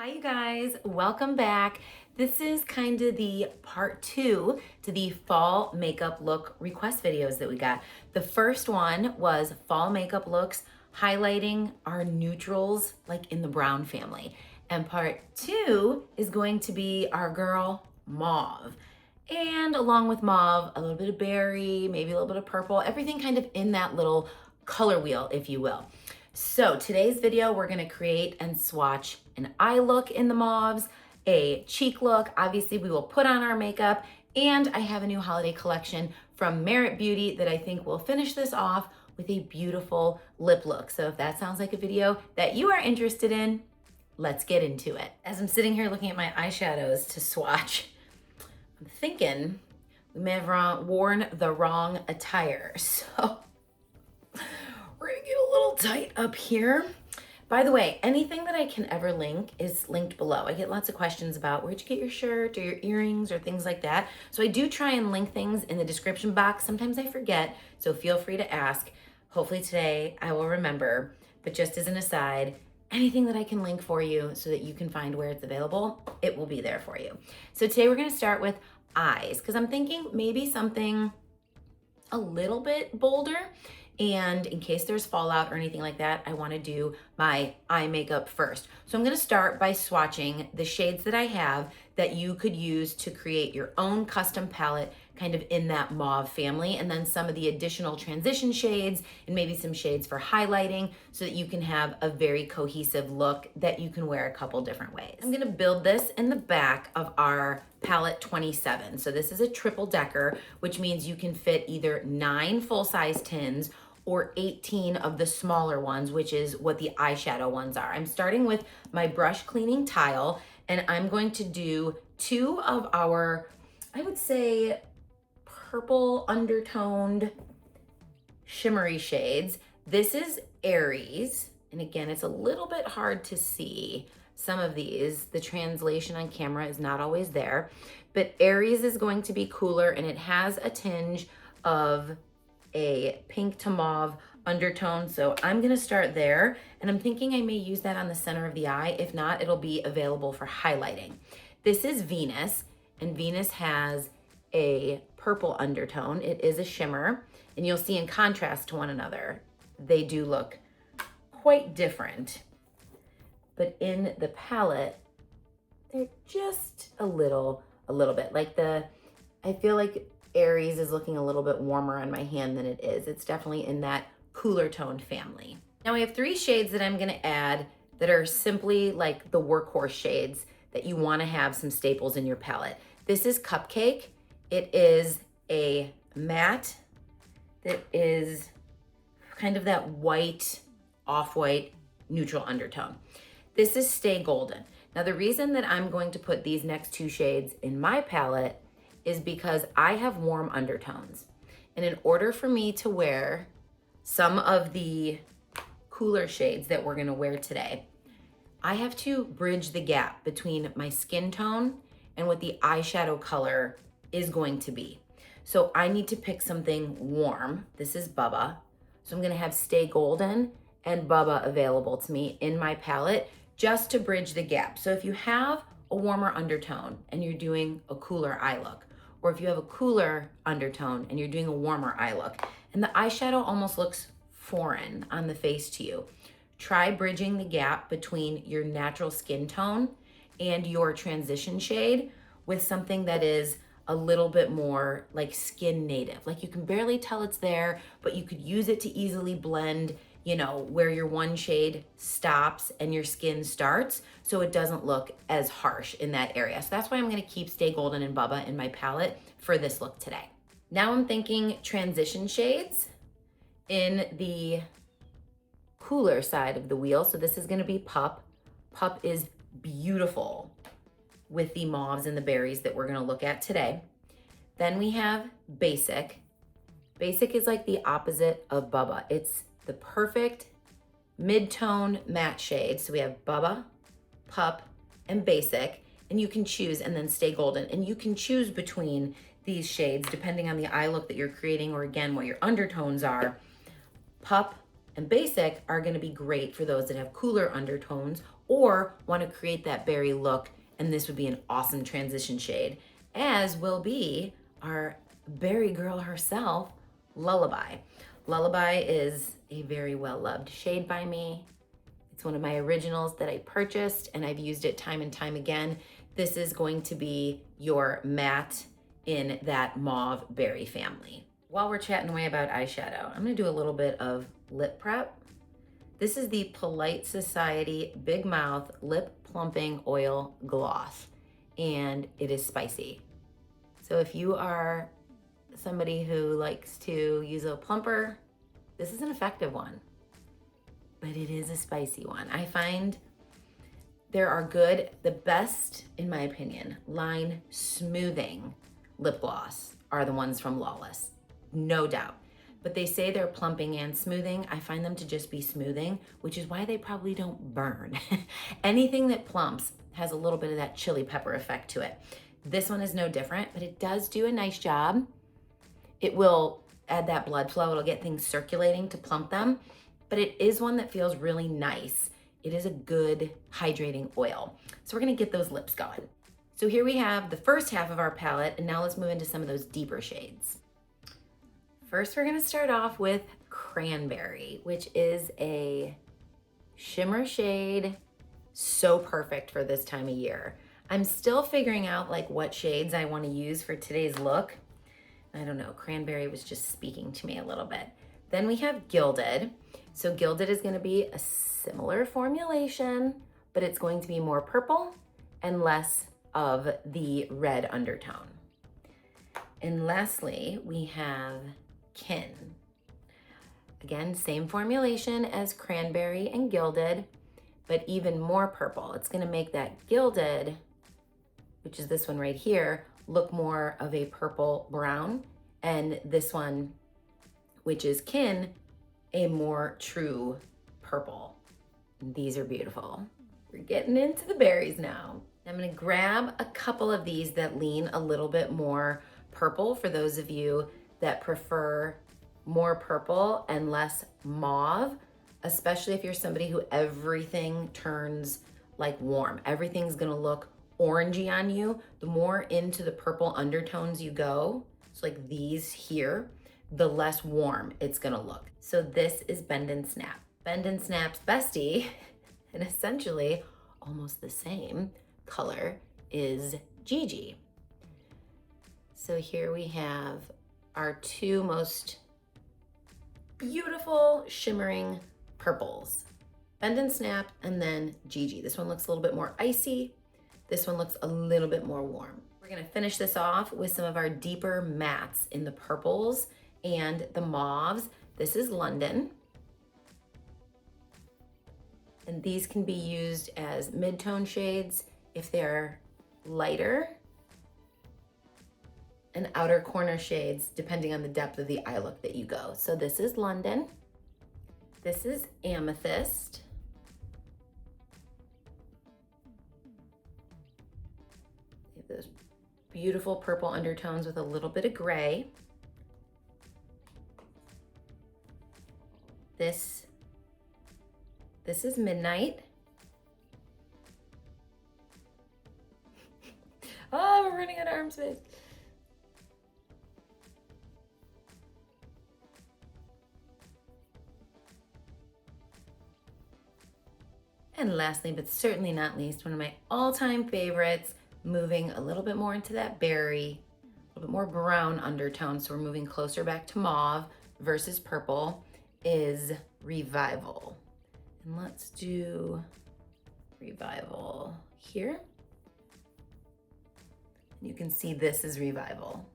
Hi you guys, welcome back. This is kind of the part 2 to the fall makeup look request videos that we got. The first one was fall makeup looks highlighting our neutrals like in the brown family. And part 2 is going to be our girl Mauve. And along with Mauve, a little bit of berry, maybe a little bit of purple, everything kind of in that little color wheel, if you will. So today's video, we're gonna create and swatch an eye look in the mauves, a cheek look. Obviously, we will put on our makeup, and I have a new holiday collection from Merit Beauty that I think will finish this off with a beautiful lip look. So if that sounds like a video that you are interested in, let's get into it. As I'm sitting here looking at my eyeshadows to swatch, I'm thinking we may have worn the wrong attire. So we're gonna get a little tight up here. By the way, anything that I can ever link is linked below. I get lots of questions about where'd you get your shirt or your earrings or things like that. So I do try and link things in the description box. Sometimes I forget, so feel free to ask. Hopefully today I will remember, but just as an aside, anything that I can link for you so that you can find where it's available, it will be there for you. So today we're gonna start with eyes, because I'm thinking maybe something a little bit bolder. And in case there's fallout or anything like that, I wanna do my eye makeup first. So I'm gonna start by swatching the shades that I have that you could use to create your own custom palette kind of in that mauve family, and then some of the additional transition shades and maybe some shades for highlighting so that you can have a very cohesive look that you can wear a couple different ways. I'm gonna build this in the back of our palette 27. So this is a triple decker, which means you can fit either 9 full-size tins or 18 of the smaller ones, which is what the eyeshadow ones are. I'm starting with my brush cleaning tile, and I'm going to do 2 of our, I would say, purple undertoned shimmery shades. This is Aries, and again, it's a little bit hard to see some of these. The translation on camera is not always there, but Aries is going to be cooler, and it has a tinge of a pink to mauve undertone. So I'm gonna start there, and I'm thinking I may use that on the center of the eye. If not, it'll be available for highlighting. This is Venus, and Venus has a purple undertone. It is a shimmer, and you'll see in contrast to one another, they do look quite different. But in the palette, they're just a little bit. I feel like Aries is looking a little bit warmer on my hand than it is. It's definitely in that cooler toned family. Now I have 3 shades that I'm gonna add that are simply like the workhorse shades that you wanna have some staples in your palette. This is Cupcake. It is a matte that is kind of that white, off-white, neutral undertone. This is Stay Golden. Now the reason that I'm going to put these next 2 shades in my palette is because I have warm undertones. And in order for me to wear some of the cooler shades that we're gonna wear today, I have to bridge the gap between my skin tone and what the eyeshadow color is going to be. So I need to pick something warm. This is Bubba. So I'm gonna have Stay Golden and Bubba available to me in my palette just to bridge the gap. So if you have a warmer undertone and you're doing a cooler eye look, or if you have a cooler undertone and you're doing a warmer eye look, and the eyeshadow almost looks foreign on the face to you, try bridging the gap between your natural skin tone and your transition shade with something that is a little bit more like skin native. Like you can barely tell it's there, but you could use it to easily blend, you know, where your one shade stops and your skin starts, so it doesn't look as harsh in that area. So that's why I'm gonna keep Stay Golden and Bubba in my palette for this look today. Now I'm thinking transition shades in the cooler side of the wheel. So this is gonna be Pup. Pup is beautiful with the mauves and the berries that we're gonna look at today. Then we have Basic. Basic is like the opposite of Bubba. It's the perfect mid-tone matte shade. So we have Bubba, Pup, and Basic, and you can choose, and then Stay Golden. And you can choose between these shades depending on the eye look that you're creating, or again, what your undertones are. Pup and Basic are gonna be great for those that have cooler undertones or want to create that berry look, and this would be an awesome transition shade, as will be our berry girl herself, Lullaby. Lullaby is a very well-loved shade by me. It's one of my originals that I purchased, and I've used it time and time again. This is going to be your matte in that mauve berry family. While we're chatting away about eyeshadow, I'm gonna do a little bit of lip prep. This is the Polite Society Big Mouth Lip Plumping Oil Gloss, and it is spicy. So if you are somebody who likes to use a plumper, this is an effective one, but it is a spicy one. I find there are the best, in my opinion, line smoothing lip gloss are the ones from Lawless, no doubt. But they say they're plumping and smoothing. I find them to just be smoothing, which is why they probably don't burn. Anything that plumps has a little bit of that chili pepper effect to it. This one is no different, but it does do a nice job. It will add that blood flow. It'll get things circulating to plump them, but it is one that feels really nice. It is a good hydrating oil. So we're gonna get those lips going. So here we have the first half of our palette, and now let's move into some of those deeper shades. First, we're gonna start off with Cranberry, which is a shimmer shade, so perfect for this time of year. I'm still figuring out like what shades I wanna use for today's look. I don't know, Cranberry was just speaking to me a little bit. Then we have Gilded. So Gilded is gonna be a similar formulation, but it's going to be more purple and less of the red undertone. And lastly, we have Kin. Again, same formulation as Cranberry and Gilded, but even more purple. It's gonna make that Gilded, which is this one right here, look more of a purple brown, and this one, which is Kin, a more true purple. These are beautiful. We're getting into the berries now. I'm gonna grab a couple of these that lean a little bit more purple for those of you that prefer more purple and less mauve, especially if you're somebody who everything turns like warm. Everything's gonna look orangey on you. The more into the purple undertones you go, so like these here, the less warm it's gonna look. So this is Bend and Snap. Bend and Snap's bestie, and essentially almost the same color, is Gigi. So here we have our two most beautiful shimmering purples, Bend and Snap, and then Gigi. This one looks a little bit more icy. This one looks a little bit more warm. We're gonna finish this off with some of our deeper mattes in the purples and the mauves. This is London. And these can be used as mid-tone shades if they're lighter, and outer corner shades depending on the depth of the eye look that you go. So this is London. This is Amethyst. Those beautiful purple undertones with a little bit of gray. This is Midnight. Oh, we're running out of arm space. And lastly, but certainly not least, one of my all-time favorites, moving a little bit more into that berry, a little bit more brown undertone, so we're moving closer back to mauve versus purple, is Revival. And let's do Revival here. You can see this is Revival.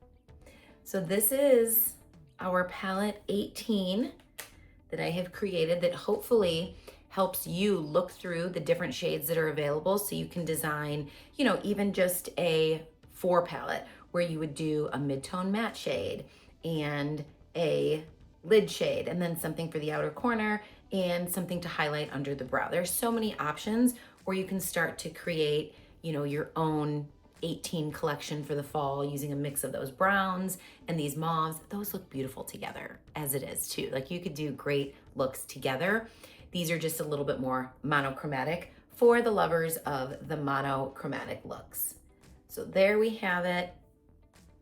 So this is our palette 18 that I have created that hopefully helps you look through the different shades that are available so you can design, you know, even just a 4 palette where you would do a mid-tone matte shade and a lid shade and then something for the outer corner and something to highlight under the brow. There's so many options where you can start to create, you know, your own 18 collection for the fall using a mix of those browns and these mauves. Those look beautiful together as it is too. Like you could do great looks together. These are just a little bit more monochromatic for the lovers of the monochromatic looks. So there we have it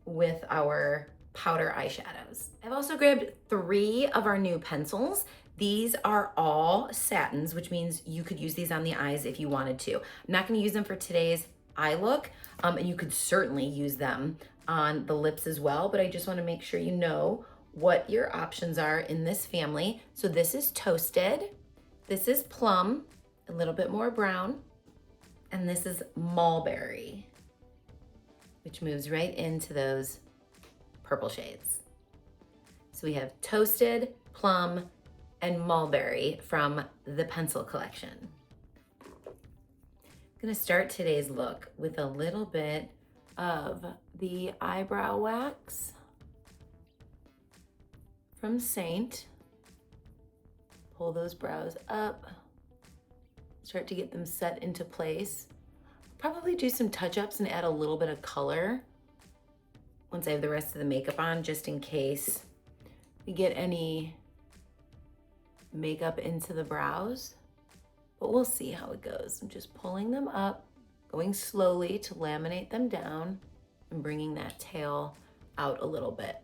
with our powder eyeshadows. I've also grabbed 3 of our new pencils. These are all satins, which means you could use these on the eyes if you wanted to. I'm not gonna use them for today's eye look, and you could certainly use them on the lips as well, but I just wanna make sure you know what your options are in this family. So this is Toasted, this is Plum, a little bit more brown, and this is Mulberry, which moves right into those purple shades. So we have Toasted, Plum, and Mulberry from the pencil collection. I'm gonna start today's look with a little bit of the eyebrow wax from Saint. Pull those brows up, start to get them set into place. Probably do some touch-ups and add a little bit of color once I have the rest of the makeup on, just in case we get any makeup into the brows, but we'll see how it goes. I'm just pulling them up, going slowly to laminate them down and bringing that tail out a little bit.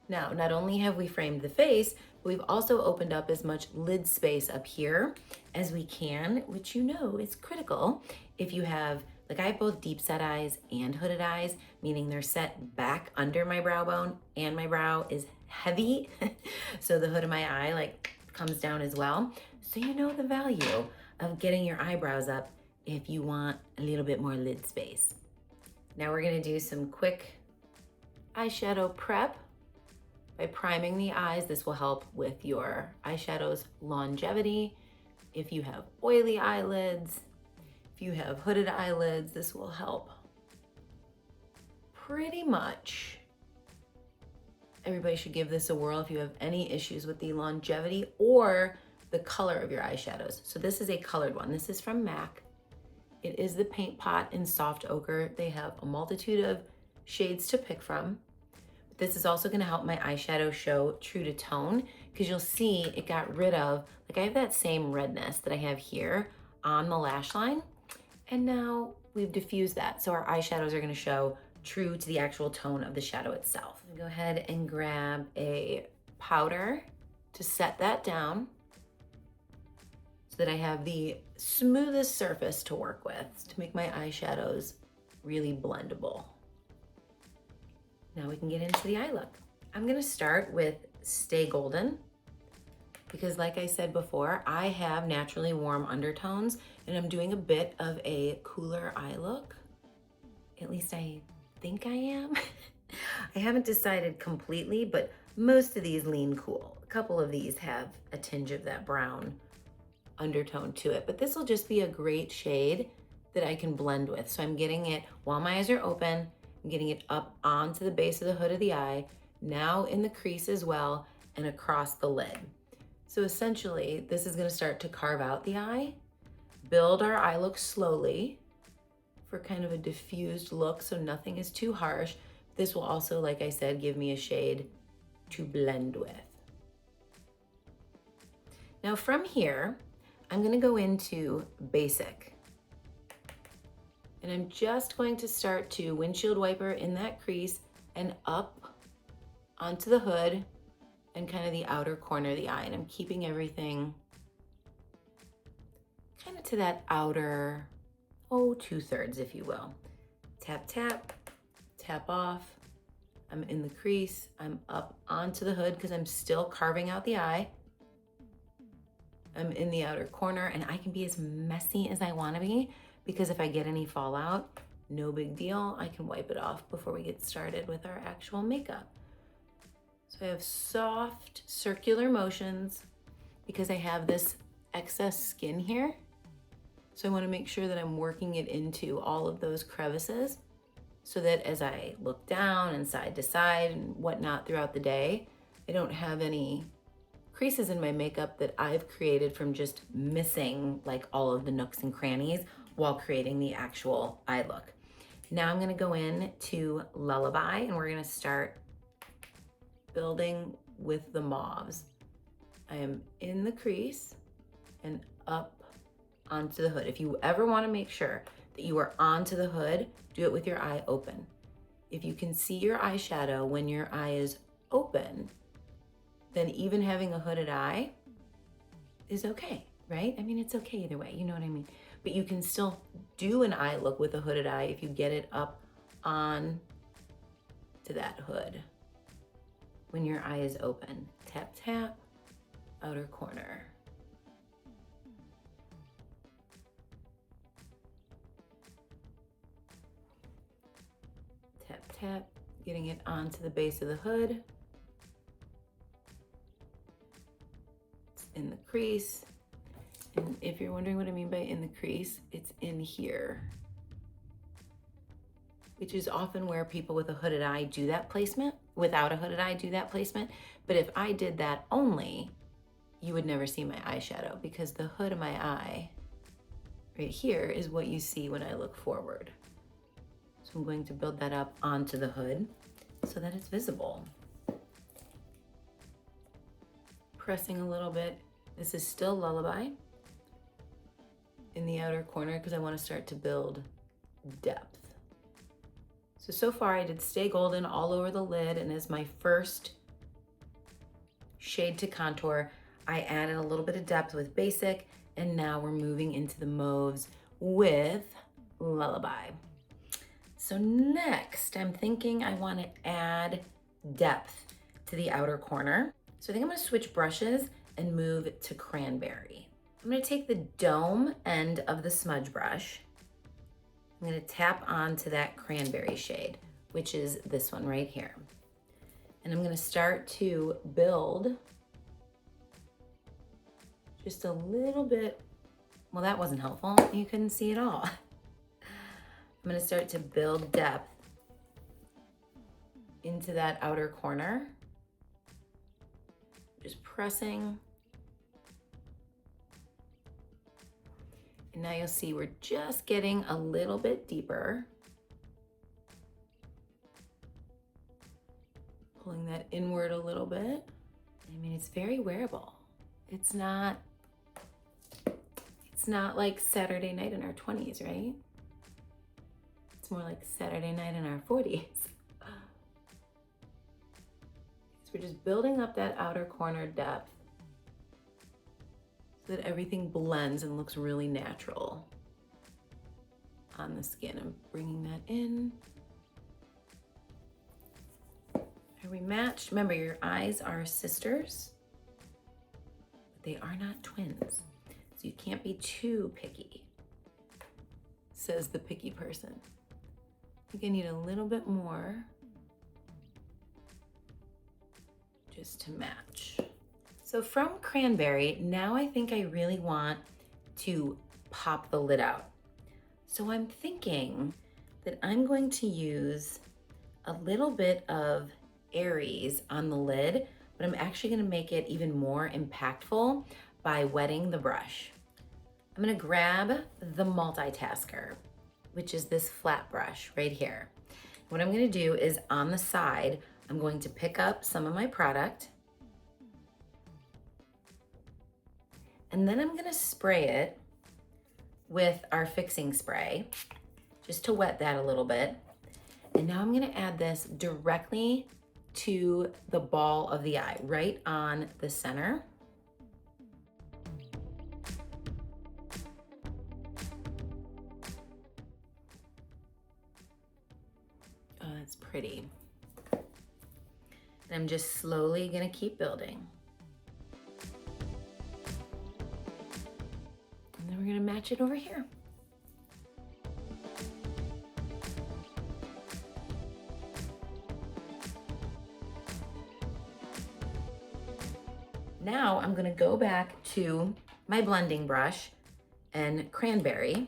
Now, not only have we framed the face, but we've also opened up as much lid space up here as we can, which you know is critical if you have, like I have both deep set eyes and hooded eyes, meaning they're set back under my brow bone and my brow is heavy. So the hood of my eye like comes down as well. So you know the value of getting your eyebrows up if you want a little bit more lid space. Now we're gonna do some quick eyeshadow prep by priming the eyes. This will help with your eyeshadow's longevity. If you have oily eyelids, if you have hooded eyelids, this will help pretty much. Everybody should give this a whirl if you have any issues with the longevity or the color of your eyeshadows. So this is a colored one. This is from MAC. It is the Paint Pot in Soft Ochre. They have a multitude of shades to pick from. This is also gonna help my eyeshadow show true to tone, because you'll see it got rid of, like I have that same redness that I have here on the lash line, and now we've diffused that. So our eyeshadows are gonna show true to the actual tone of the shadow itself. Go ahead and grab a powder to set that down so that I have the smoothest surface to work with to make my eyeshadows really blendable. Now we can get into the eye look. I'm gonna start with Stay Golden because like I said before, I have naturally warm undertones and I'm doing a bit of a cooler eye look. At least I think I am. I haven't decided completely, but most of these lean cool. A couple of these have a tinge of that brown undertone to it, but this will just be a great shade that I can blend with. So I'm getting it while my eyes are open, I'm getting it up onto the base of the hood of the eye, now in the crease as well, and across the lid. So essentially, this is gonna start to carve out the eye, build our eye look slowly for kind of a diffused look so nothing is too harsh. This will also, like I said, give me a shade to blend with. Now from here, I'm gonna go into Basic. And I'm just going to start to windshield wiper in that crease and up onto the hood and kind of the outer corner of the eye. And I'm keeping everything kind of to that outer, 2/3, if you will. Tap, tap, tap off. I'm in the crease. I'm up onto the hood because I'm still carving out the eye. I'm in the outer corner and I can be as messy as I want to be because if I get any fallout, no big deal. I can wipe it off before we get started with our actual makeup. So I have soft circular motions because I have this excess skin here. So I want to make sure that I'm working it into all of those crevices so that as I look down and side to side and whatnot throughout the day, I don't have any creases in my makeup that I've created from just missing like all of the nooks and crannies while creating the actual eye look. Now I'm gonna go in to Lullaby and we're gonna start building with the mauves. I am in the crease and up onto the hood. If you ever want to make sure that you are onto the hood, do it with your eye open. If you can see your eyeshadow when your eye is open, then even having a hooded eye is okay, right? I mean, it's okay either way, you know what I mean? But you can still do an eye look with a hooded eye if you get it up on to that hood when your eye is open. Tap, tap, outer corner. Tap, tap, getting it onto the base of the hood. It's in the crease. And if you're wondering what I mean by in the crease, it's in here, which is often where people with a hooded eye do that placement. Without a hooded eye do that placement. But if I did that only, you would never see my eyeshadow, because the hood of my eye right here is what you see when I look forward. So I'm going to build that up onto the hood so that it's visible. Pressing a little bit. This is still Lullaby in the outer corner because I want to start to build depth. So far I did Stay Golden all over the lid, and as my first shade to contour, I added a little bit of depth with Basic, and now we're moving into the mauves with Lullaby. So next, I'm thinking I want to add depth to the outer corner. So I think I'm going to switch brushes and move to Cranberry. I'm going to take the dome end of the smudge brush. I'm going to tap onto that Cranberry shade, which is this one right here. And I'm going to start to build just a little bit. Well, that wasn't helpful. You couldn't see it all. I'm going to start to build depth into that outer corner. Just pressing. And now you'll see we're just getting a little bit deeper. Pulling that inward a little bit. I mean, it's very wearable. It's not like Saturday night in our 20s, right? It's more like Saturday night in our 40s. So we're just building up that outer corner depth so that everything blends and looks really natural on the skin. I'm bringing that in. Are we matched? Remember, your eyes are sisters, but they are not twins. So you can't be too picky, says the picky person. I think I need a little bit more just to match. So from Cranberry, now I think I really want to pop the lid out. So I'm thinking that I'm going to use a little bit of Aries on the lid, but I'm actually gonna make it even more impactful by wetting the brush. I'm gonna grab the multitasker, which is this flat brush right here. What I'm gonna do is on the side, I'm going to pick up some of my product, and then I'm gonna spray it with our fixing spray, just to wet that a little bit. And now I'm gonna add this directly to the ball of the eye, right on the center. Oh, that's pretty. And I'm just slowly gonna keep building. And then we're gonna match it over here. Now I'm gonna go back to my blending brush and Cranberry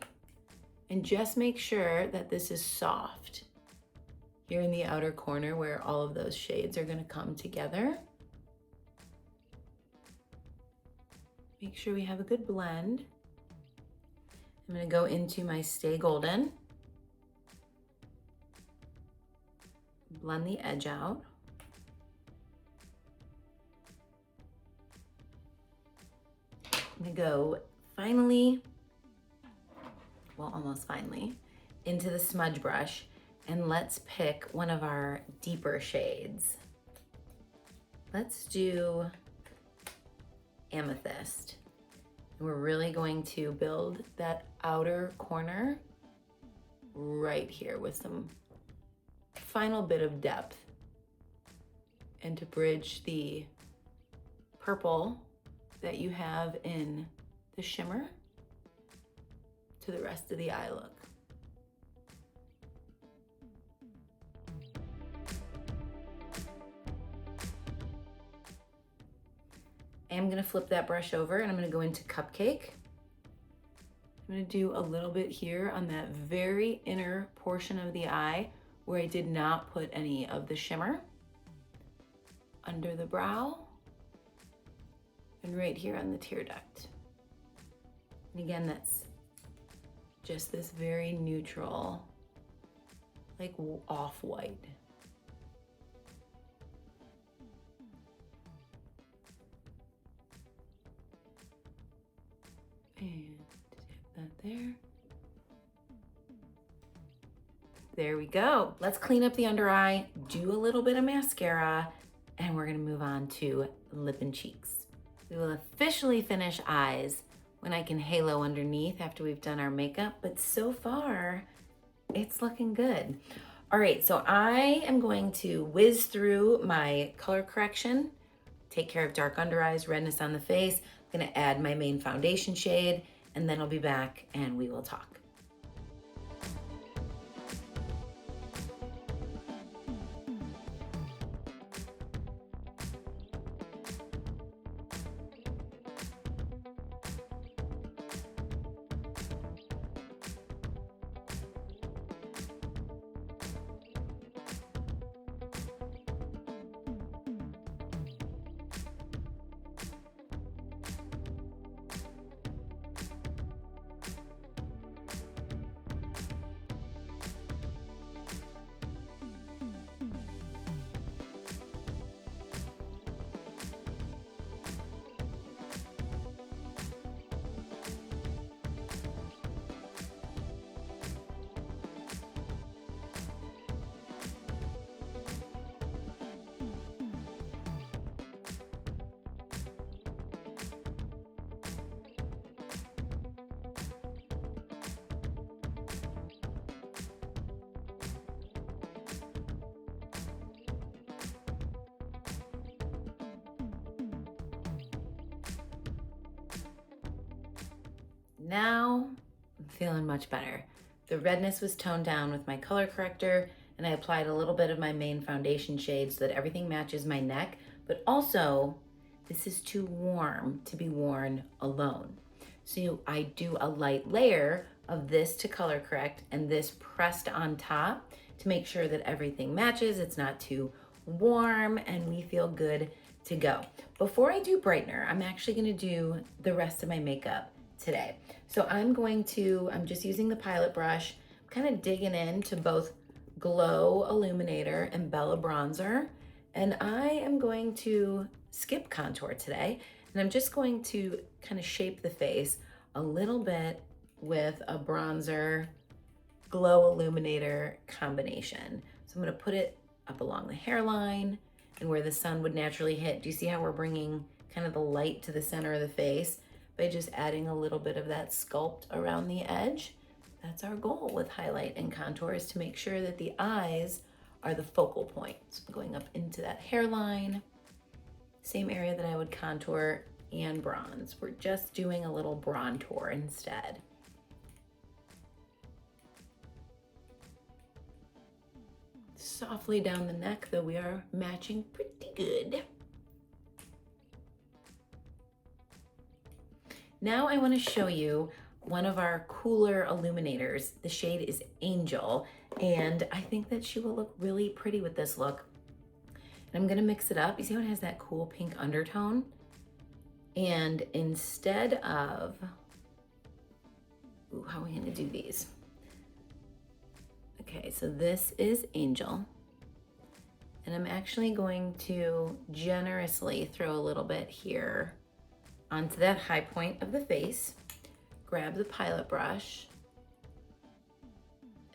and just make sure that this is soft here in the outer corner where all of those shades are gonna come together. Make sure we have a good blend. I'm gonna go into my Stay Golden, blend the edge out. I'm gonna go finally well, almost finally, into the smudge brush, and let's pick one of our deeper shades. Let's do Amethyst. And we're really going to build that outer corner right here with some final bit of depth, and to bridge the purple that you have in the shimmer to the rest of the eye look. I'm gonna flip that brush over and I'm gonna go into Cupcake. I'm gonna do a little bit here on that very inner portion of the eye where I did not put any of the shimmer. Under the brow, and right here on the tear duct. And again, that's just this very neutral, like off-white. And tap that there. There we go. Let's clean up the under eye, do a little bit of mascara, and we're gonna move on to lip and cheeks. We will officially finish eyes when I can halo underneath after we've done our makeup, but so far, it's looking good. All right, so I am going to whiz through my color correction, take care of dark under eyes, redness on the face. I'm gonna add my main foundation shade, and then I'll be back and we will talk. Now I'm feeling much better. The redness was toned down with my color corrector, and I applied a little bit of my main foundation shade so that everything matches my neck, but also this is too warm to be worn alone. So I do a light layer of this to color correct and this pressed on top to make sure that everything matches, it's not too warm, and we feel good to go. Before I do brightener, I'm actually gonna do the rest of my makeup today. So I'm just using the Pilot brush, kind of digging into both Glow Illuminator and Bella Bronzer. And I am going to skip contour today. And I'm just going to kind of shape the face a little bit with a bronzer Glow Illuminator combination. So I'm gonna put it up along the hairline and where the sun would naturally hit. Do you see how we're bringing kind of the light to the center of the face by just adding a little bit of that sculpt around the edge? That's our goal with highlight and contour, is to make sure that the eyes are the focal point. So going up into that hairline, same area that I would contour and bronze. We're just doing a little bronzer instead. Softly down the neck, though we are matching pretty good. Now I want to show you one of our cooler illuminators. The shade is Angel, and I think that she will look really pretty with this look. And I'm gonna mix it up. You see how it has that cool pink undertone? And instead of, how are we gonna do these? Okay, so this is Angel. And I'm actually going to generously throw a little bit here onto that high point of the face. Grab the Pilot brush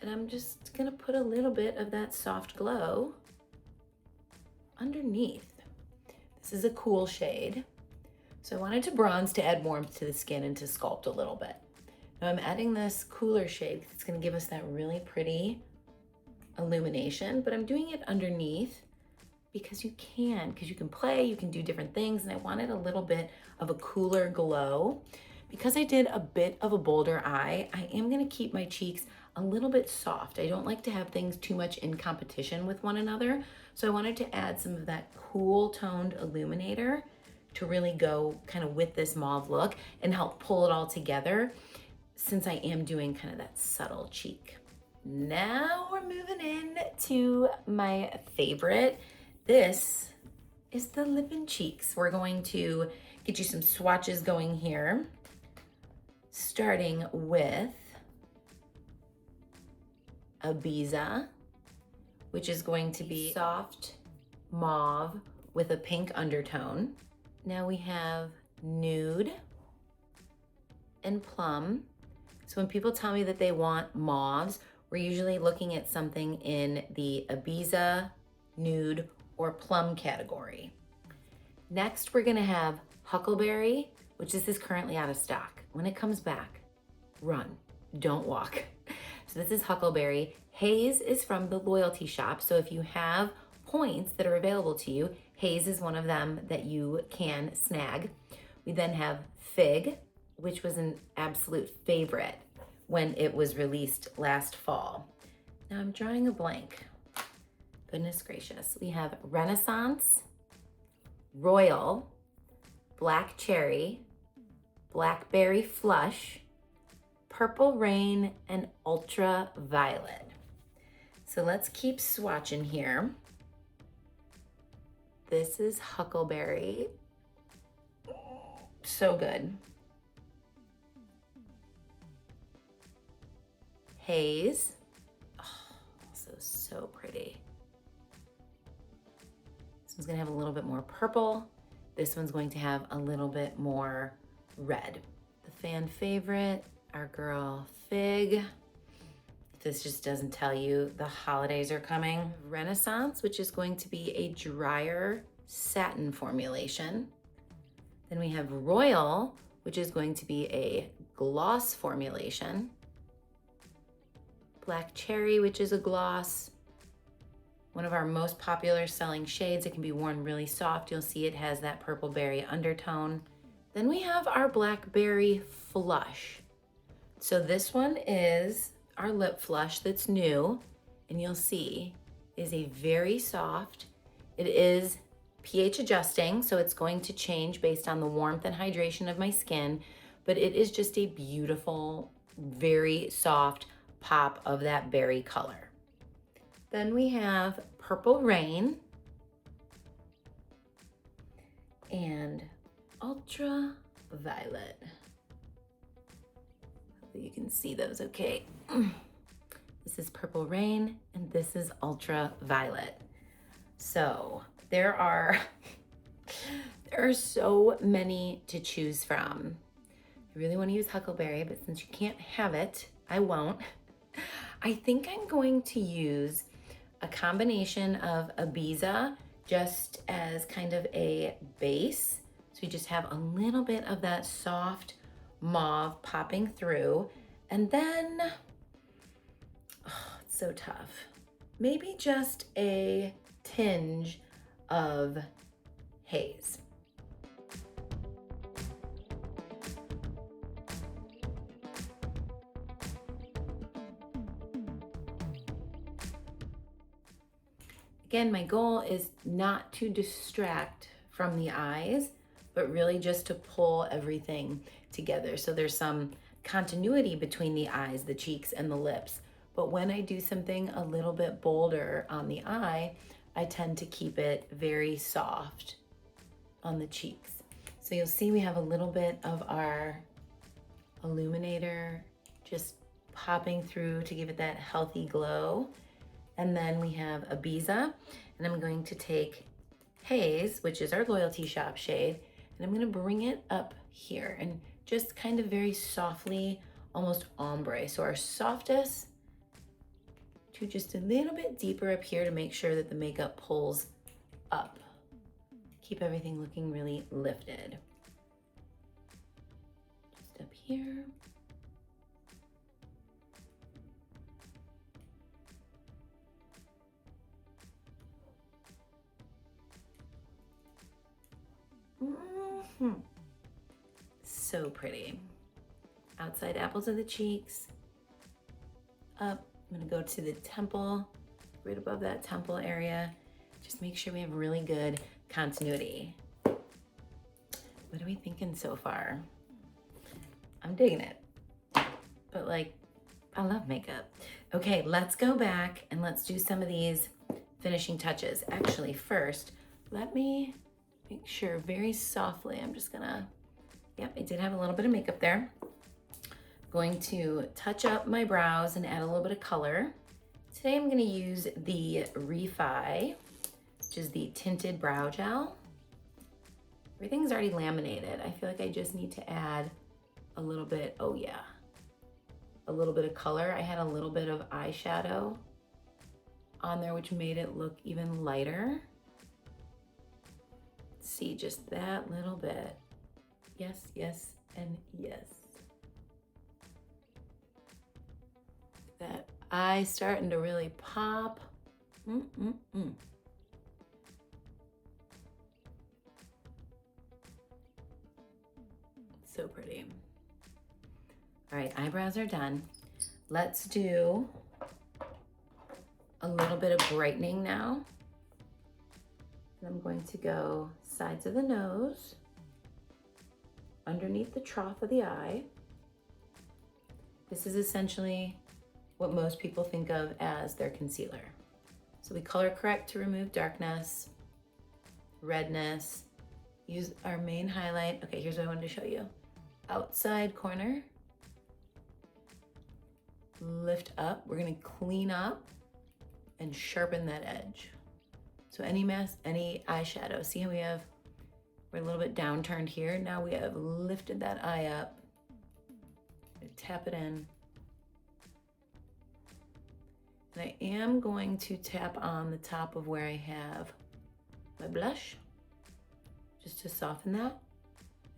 And I'm just gonna put a little bit of that soft glow underneath. This is a cool shade. So I wanted to bronze to add warmth to the skin and to sculpt a little bit. Now I'm adding this cooler shade because it's gonna give us that really pretty illumination, but I'm doing it underneath because you can play, you can do different things, and I wanted a little bit of a cooler glow. Because I did a bit of a bolder eye, I am gonna keep my cheeks a little bit soft. I don't like to have things too much in competition with one another, so I wanted to add some of that cool toned illuminator to really go kind of with this mauve look and help pull it all together, since I am doing kind of that subtle cheek. Now we're moving in to my favorite. This is the lip and cheeks. We're going to get you some swatches going here, starting with Ibiza, which is going to be soft mauve with a pink undertone. Now we have nude and plum. So when people tell me that they want mauves, we're usually looking at something in the Ibiza, nude, or plum category. Next, we're gonna have Huckleberry, which this is currently out of stock. When it comes back, run, don't walk. So this is Huckleberry. Haze is from the loyalty shop. So if you have points that are available to you, Haze is one of them that you can snag. We then have Fig, which was an absolute favorite when it was released last fall. Now I'm drawing a blank. Goodness gracious. We have Renaissance, Royal, Black Cherry, Blackberry Flush, Purple Rain, and Ultraviolet. So let's keep swatching here. This is Huckleberry. So good. Haze. Oh, also so pretty. This one's gonna have a little bit more purple. This one's going to have a little bit more red. The fan favorite, our girl Fig. This just doesn't tell you the holidays are coming. Renaissance, which is going to be a drier satin formulation. Then we have Royal, which is going to be a gloss formulation. Black Cherry, which is a gloss. One of our most popular selling shades. It can be worn really soft. You'll see it has that purple berry undertone. Then we have our Blackberry Flush. So this one is our lip flush that's new, and you'll see is a very soft. It is pH adjusting, so it's going to change based on the warmth and hydration of my skin, but it is just a beautiful, very soft pop of that berry color. Then we have Purple Rain and Ultraviolet. Hopefully you can see those okay. This is Purple Rain and this is Ultraviolet. So there are so many to choose from. I really want to use Huckleberry, but since you can't have it, I won't. I think I'm going to use a combination of Ibiza just as kind of a base. So you just have a little bit of that soft mauve popping through. And then, oh, it's so tough. Maybe just a tinge of haze. Again, my goal is not to distract from the eyes, but really just to pull everything together. So there's some continuity between the eyes, the cheeks, and the lips. But when I do something a little bit bolder on the eye, I tend to keep it very soft on the cheeks. So you'll see we have a little bit of our illuminator just popping through to give it that healthy glow. And then we have Ibiza, and I'm going to take Haze, which is our loyalty shop shade, and I'm gonna bring it up here and just kind of very softly, almost ombre. So our softest to just a little bit deeper up here to make sure that the makeup pulls up. Keep everything looking really lifted. Just up here. So pretty. Outside apples of the cheeks. Up. I'm gonna go to the temple, right above that temple area. Just make sure we have really good continuity. What are we thinking so far? I'm digging it. But like, I love makeup. Okay, let's go back and let's do some of these finishing touches. Actually, first, let me make sure very softly. I'm just gonna, yep, I did have a little bit of makeup there. Going to touch up my brows and add a little bit of color. Today I'm gonna use the Refi, which is the tinted brow gel. Everything's already laminated. I feel like I just need to add a little bit, oh yeah, a little bit of color. I had a little bit of eyeshadow on there, which made it look even lighter. Let's see, just that little bit. Yes, yes, and yes. That eye starting to really pop. So pretty. All right, eyebrows are done. Let's do a little bit of brightening now. And I'm going to go sides of the nose, underneath the trough of the eye. This is essentially what most people think of as their concealer. So we color correct to remove darkness, redness, use our main highlight. Okay, here's what I wanted to show you. Outside corner, lift up. We're gonna clean up and sharpen that edge. So any eyeshadow, see how we're a little bit downturned here. Now we have lifted that eye up. Tap it in. And I am going to tap on the top of where I have my blush, just to soften that.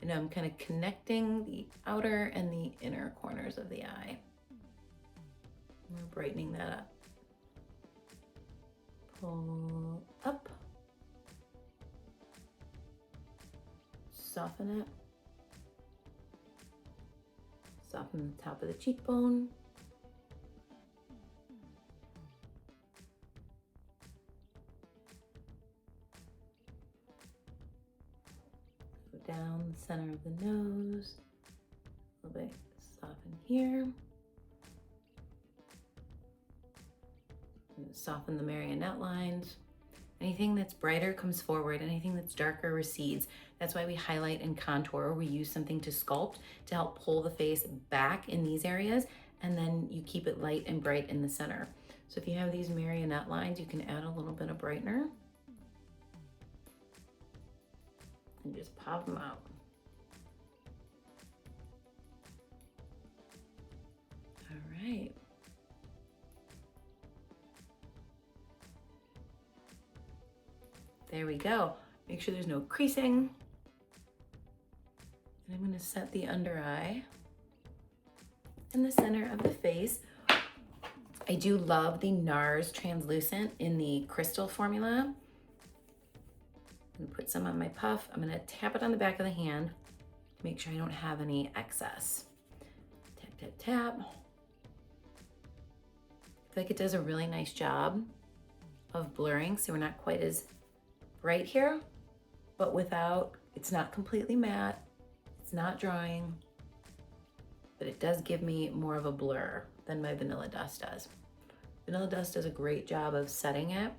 And I'm kind of connecting the outer and the inner corners of the eye. We're brightening that up. Pull up. Soften it. Soften the top of the cheekbone. Go down the center of the nose. A little bit soften here. Soften the marionette lines. Anything that's brighter comes forward, anything that's darker recedes. That's why we highlight and contour. We use something to sculpt to help pull the face back in these areas, and then you keep it light and bright in the center. So if you have these marionette lines, you can add a little bit of brightener and just pop them out. All right. There we go. Make sure there's no creasing. And I'm going to set the under eye in the center of the face. I do love the NARS translucent in the crystal formula. I'm going to put some on my puff. I'm going to tap it on the back of the hand to make sure I don't have any excess. Tap, tap, tap. I feel like it does a really nice job of blurring, so we're not quite as bright here, but it's not completely matte, it's not drawing, but it does give me more of a blur than my Vanilla Dust does. Vanilla Dust does a great job of setting it,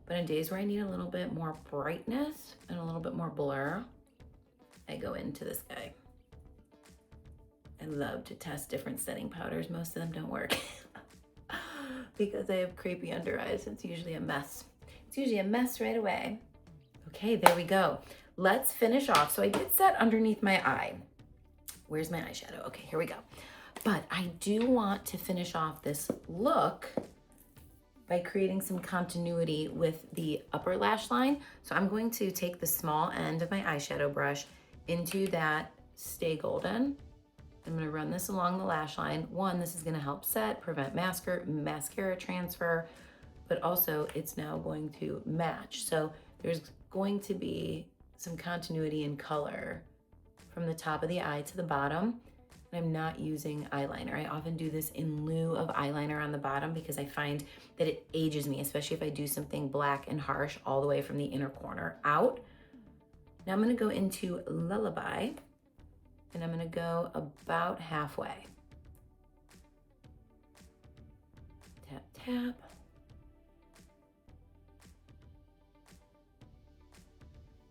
but on days where I need a little bit more brightness and a little bit more blur, I go into this guy. I love to test different setting powders. Most of them don't work because I have crepey under eyes. It's usually a mess. It's usually a mess right away. Okay, there we go. Let's finish off. So I did set underneath my eye. Where's my eyeshadow? Okay, here we go. But I do want to finish off this look by creating some continuity with the upper lash line. So I'm going to take the small end of my eyeshadow brush into that Stay Golden. I'm gonna run this along the lash line. One, this is gonna help set, prevent mascara transfer, but also it's now going to match. So there's going to be some continuity in color from the top of the eye to the bottom. And I'm not using eyeliner. I often do this in lieu of eyeliner on the bottom because I find that it ages me, especially if I do something black and harsh all the way from the inner corner out. Now I'm gonna go into Lullaby, and I'm gonna go about halfway. Tap, tap.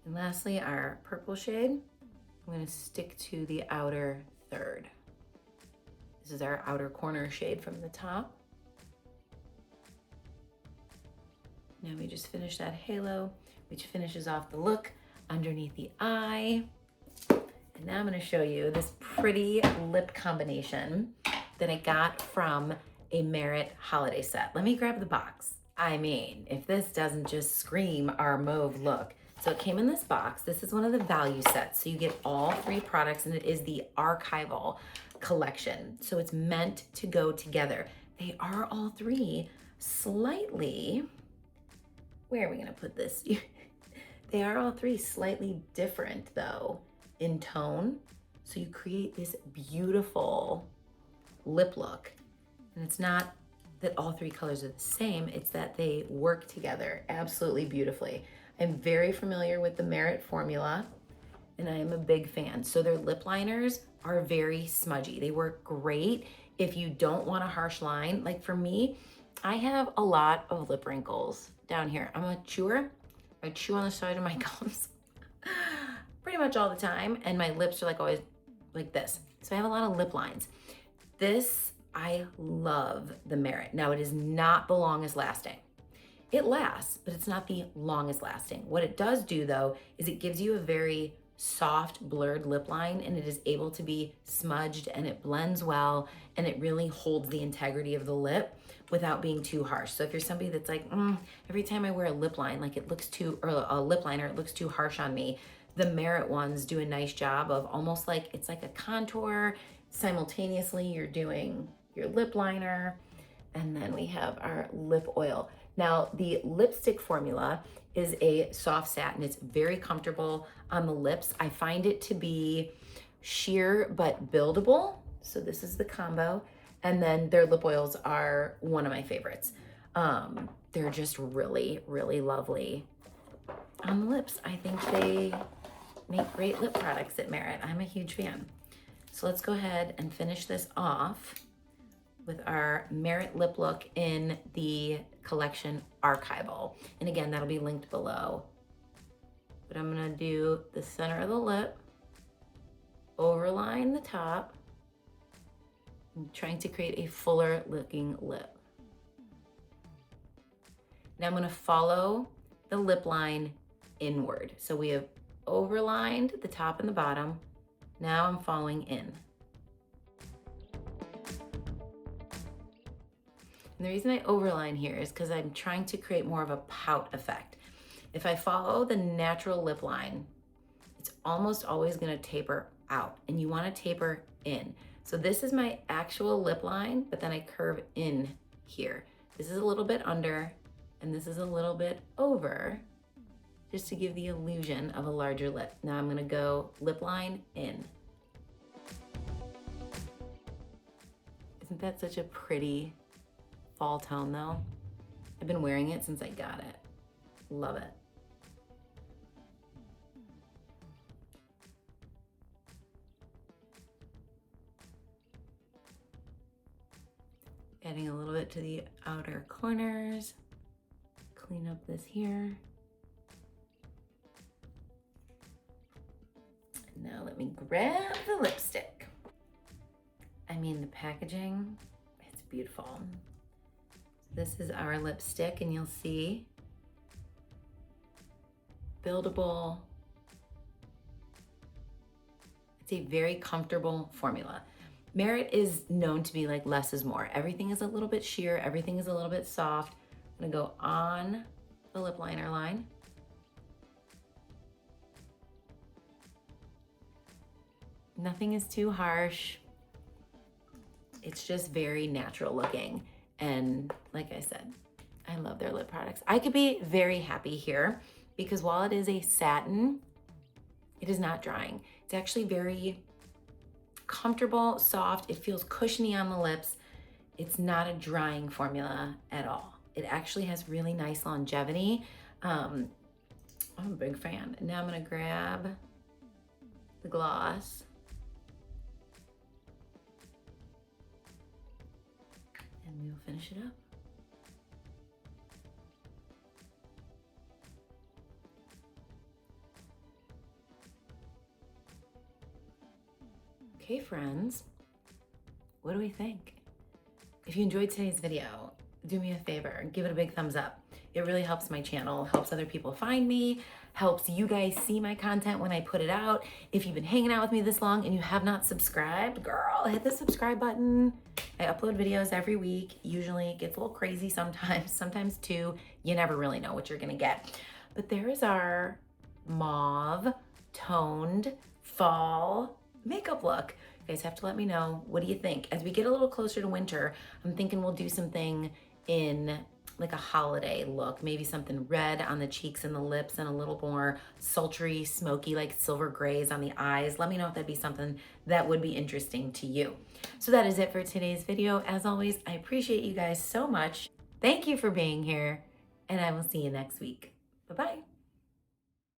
And lastly, our purple shade. I'm gonna stick to the outer third. This is our outer corner shade from the top. Now we just finish that halo, which finishes off the look underneath the eye. And now I'm gonna show you this pretty lip combination that I got from a Merit holiday set. Let me grab the box. I mean, if this doesn't just scream our mauve look. So it came in this box. This is one of the value sets. So you get all 3 products, and it is the Archival collection. So it's meant to go together. They are all 3 slightly, where are we gonna put this? They are all 3 slightly different though in tone. So you create this beautiful lip look. And it's not that all 3 colors are the same, it's that they work together absolutely beautifully. I'm very familiar with the Merit formula, and I am a big fan. So their lip liners are very smudgy. They work great if you don't want a harsh line. Like for me, I have a lot of lip wrinkles down here. I'm a chewer. I chew on the side of my gums pretty much all the time, and my lips are like always like this. So I have a lot of lip lines. This, I love the Merit. Now it is not the longest lasting. It lasts, but it's not the longest lasting. What it does do though, is it gives you a very soft blurred lip line, and it is able to be smudged, and it blends well, and it really holds the integrity of the lip without being too harsh. So if you're somebody that's like, every time I wear a lip line, like it looks too, or a lip liner, it looks too harsh on me, the Merit ones do a nice job of almost like, it's like a contour, simultaneously you're doing your lip liner, and then we have our lip oil. Now, the lipstick formula is a soft satin. It's very comfortable on the lips. I find it to be sheer but buildable. So this is the combo. And then their lip oils are one of my favorites. They're just really, really lovely on the lips. I think they make great lip products at Merit. I'm a huge fan. So let's go ahead and finish this off with our Merit lip look in the collection Archival. And again, that'll be linked below. But I'm gonna do the center of the lip, overline the top. I'm trying to create a fuller looking lip. Now I'm gonna follow the lip line inward. So we have overlined the top and the bottom. Now I'm following in. And the reason I overline here is because I'm trying to create more of a pout effect. If I follow the natural lip line, it's almost always gonna taper out, and you wanna taper in. So this is my actual lip line, but then I curve in here. This is a little bit under, and this is a little bit over, just to give the illusion of a larger lip. Now I'm gonna go lip line in. Isn't that such a pretty fall tone though? I've been wearing it since I got it. Love it. Adding a little bit to the outer corners. Clean up this here. Now let me grab the lipstick. I mean, the packaging, it's beautiful. This is our lipstick, and you'll see buildable. It's a very comfortable formula. Merit is known to be like less is more. Everything is a little bit sheer, everything is a little bit soft. I'm gonna go on the lip liner line. Nothing is too harsh. It's just very natural looking. And like I said, I love their lip products. I could be very happy here because while it is a satin, it is not drying. It's actually very comfortable, soft. It feels cushiony on the lips. It's not a drying formula at all. It actually has really nice longevity. I'm a big fan. Now I'm gonna grab the gloss. And we'll finish it up. Okay, friends, what do we think? If you enjoyed today's video, do me a favor and give it a big thumbs up. It really helps my channel, helps other people find me, helps you guys see my content when I put it out. If you've been hanging out with me this long and you have not subscribed, girl, hit the subscribe button. I upload videos every week. Usually it gets a little crazy sometimes two. You never really know what you're gonna get. But there is our mauve toned fall makeup look. You guys have to let me know, what do you think? As we get a little closer to winter, I'm thinking we'll do something in like a holiday look, maybe something red on the cheeks and the lips and a little more sultry, smoky, like silver grays on the eyes. Let me know if that'd be something that would be interesting to you. So that is it for today's video. As always, I appreciate you guys so much. Thank you for being here, and I will see you next week. Bye-bye.